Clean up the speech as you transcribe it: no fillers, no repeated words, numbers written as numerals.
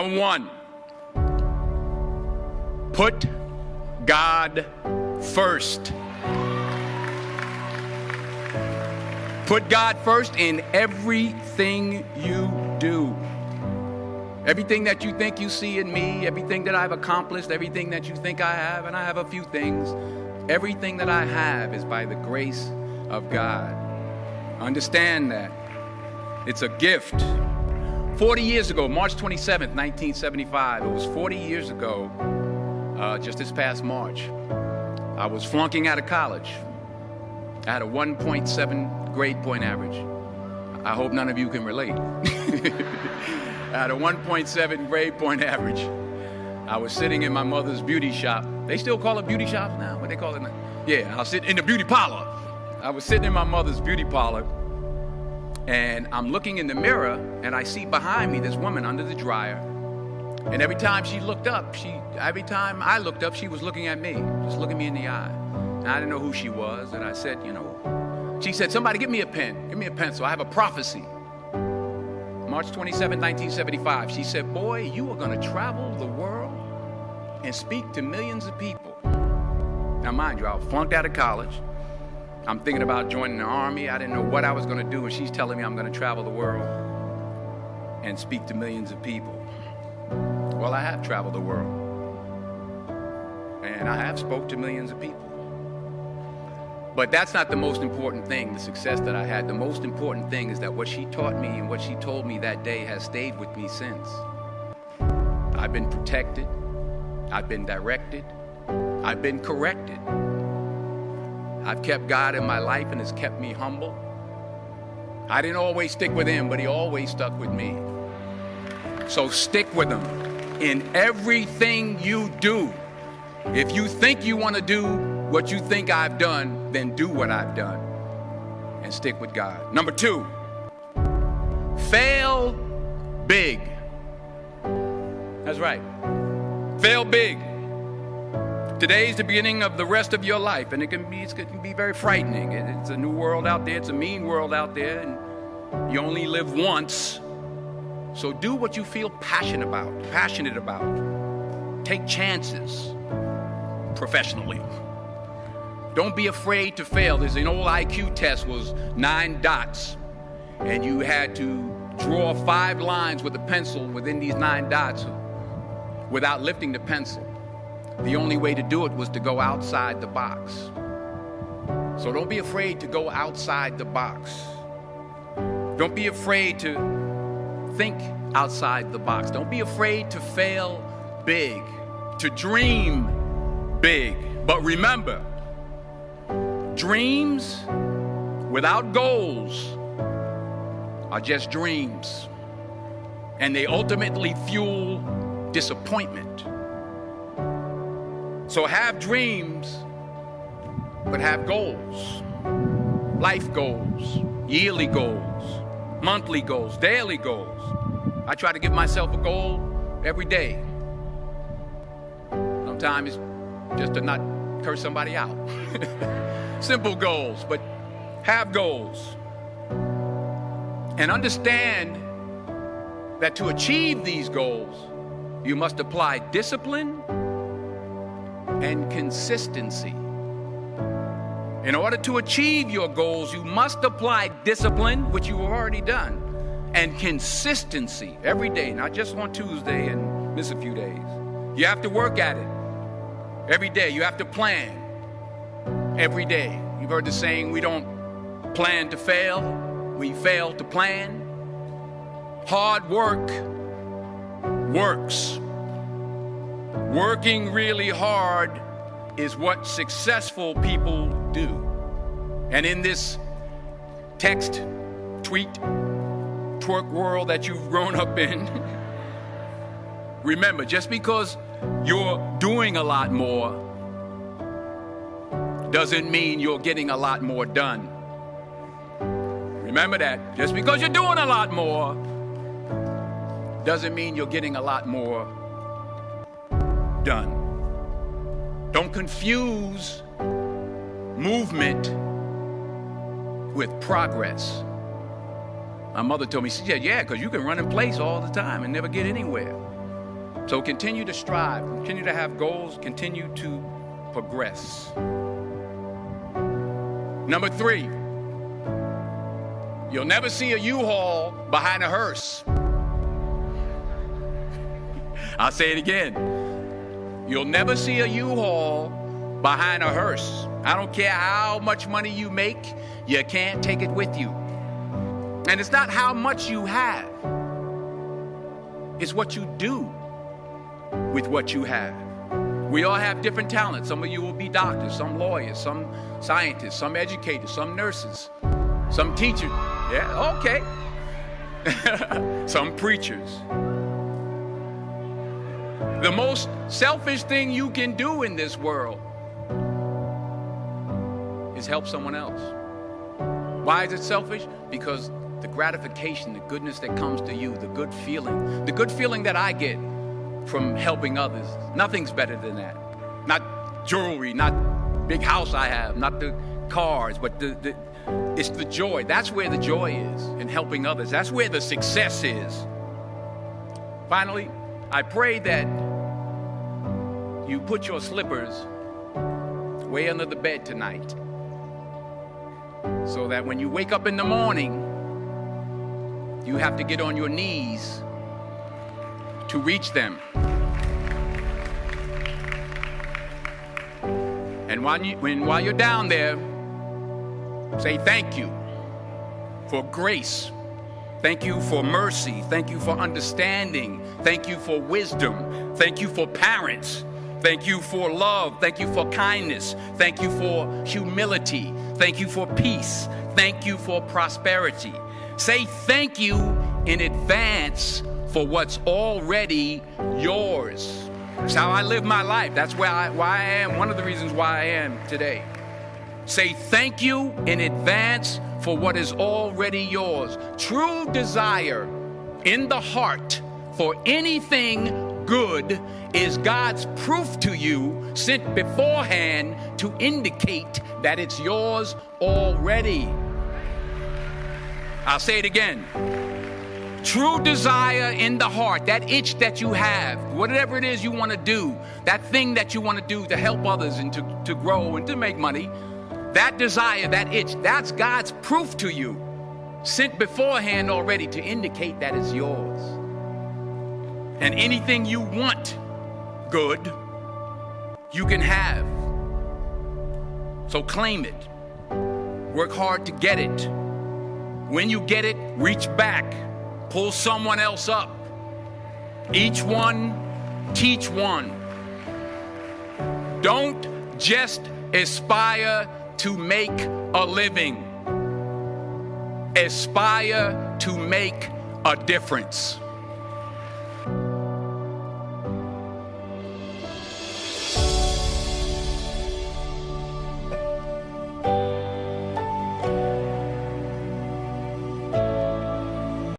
Number one, put God first. Put God first in everything you do. Everything that you think you see in me, everything that I've accomplished, everything that you think I have, and I have a few things, everything that I have is by the grace of God. Understand that. It's a gift. 40 years ago, March 27th, 1975, it was 40 years ago, just this past March, I was flunking out of college. I had a 1.7 grade point average. I hope none of you can relate. I had a 1.7 grade point average. I was sitting in my mother's beauty shop. They still call it beauty shops now? What they call it now? Yeah, I was sitting in the beauty parlor. I was sitting in my mother's beauty parlor, and I'm looking in the mirror, and I see behind me this woman under the dryer. And every time she looked up, every time I looked up, she was looking at me, just looking me in the eye. And I didn't know who she was, and I said, she said, somebody give me a pen, give me a pencil, I have a prophecy. March 27, 1975, she said, boy, you are going to travel the world and speak to millions of people. Now, mind you, I was flunked out of college. I'm thinking about joining the Army. I didn't know what I was going to do, and she's telling me I'm going to travel the world and speak to millions of people. Well, I have traveled the world, and I have spoke to millions of people. But that's not the most important thing, the success that I had. The most important thing is that what she taught me and what she told me that day has stayed with me since. I've been protected. I've been directed. I've been corrected. I've kept God in my life, and it's kept me humble. I didn't always stick with him, but he always stuck with me. So stick with him in everything you do. If you think you want to do what you think I've done, then do what I've done and stick with God. Number two, fail big. That's right. Fail big. Today's the beginning of the rest of your life, and it can be very frightening. It's a new world out there. It's a mean world out there, and you only live once. So do what you feel passionate about. Take chances professionally. Don't be afraid to fail. There's an old IQ test, was 9 dots, and you had to draw 5 lines with a pencil within these 9 dots without lifting the pencil. The only way to do it was to go outside the box. So don't be afraid to go outside the box. Don't be afraid to think outside the box. Don't be afraid to fail big, to dream big. But remember, dreams without goals are just dreams, and they ultimately fuel disappointment. So have dreams, but have goals. Life goals, yearly goals, monthly goals, daily goals. I try to give myself a goal every day. Sometimes it's just to not curse somebody out. Simple goals, but have goals. And understand that to achieve these goals, you must apply discipline and consistency. In order to achieve your goals, you must apply discipline, which you've already done, and consistency every day, not just on Tuesday and miss a few days. You have to work at it every day. You have to plan every day. You've heard the saying, we don't plan to fail, we fail to plan. Hard work works. Working really hard is what successful people do. And in this text, tweet, twerk world that you've grown up in, remember, just because you're doing a lot more doesn't mean you're getting a lot more done. Remember that. Just because you're doing a lot more doesn't mean you're getting a lot more done. Don't confuse movement with progress. My mother told me, she said, yeah, because you can run in place all the time and never get anywhere. So continue to strive, continue to have goals, continue to progress. Number 3, you'll never see a U-Haul behind a hearse. I'll say it again. You'll never see a U-Haul behind a hearse. I don't care how much money you make, you can't take it with you. And it's not how much you have. It's what you do with what you have. We all have different talents. Some of you will be doctors, some lawyers, some scientists, some educators, some nurses, some teachers. Yeah, okay. Some preachers. The most selfish thing you can do in this world is help someone else. Why is it selfish? Because the gratification, the goodness that comes to you, the good feeling that I get from helping others, nothing's better than that. Not jewelry, not big house I have, not the cars, but it's the joy. That's where the joy is, in helping others. That's where the success is. Finally, I pray that you put your slippers way under the bed tonight, so that when you wake up in the morning, you have to get on your knees to reach them. And while you're down there, say thank you for grace. Thank you for mercy. Thank you for understanding. Thank you for wisdom. Thank you for parents. Thank you for love. Thank you for kindness. Thank you for humility. Thank you for peace. Thank you for prosperity. Say thank you in advance for what's already yours. That's how I live my life. That's why I am, one of the reasons why I am today. Say thank you in advance for what is already yours. True desire in the heart for anything good is God's proof to you, sent beforehand to indicate that it's yours already. I'll say it again. True desire in the heart, that itch that you have, whatever it is you want to do, that thing that you want to do to help others and to grow and to make money, that desire, that itch, that's God's proof to you, sent beforehand already to indicate that it's yours. And anything you want good, you can have. So claim it. Work hard to get it. When you get it, reach back. Pull someone else up. Each one, teach one. Don't just aspire to make a living. Aspire to make a difference.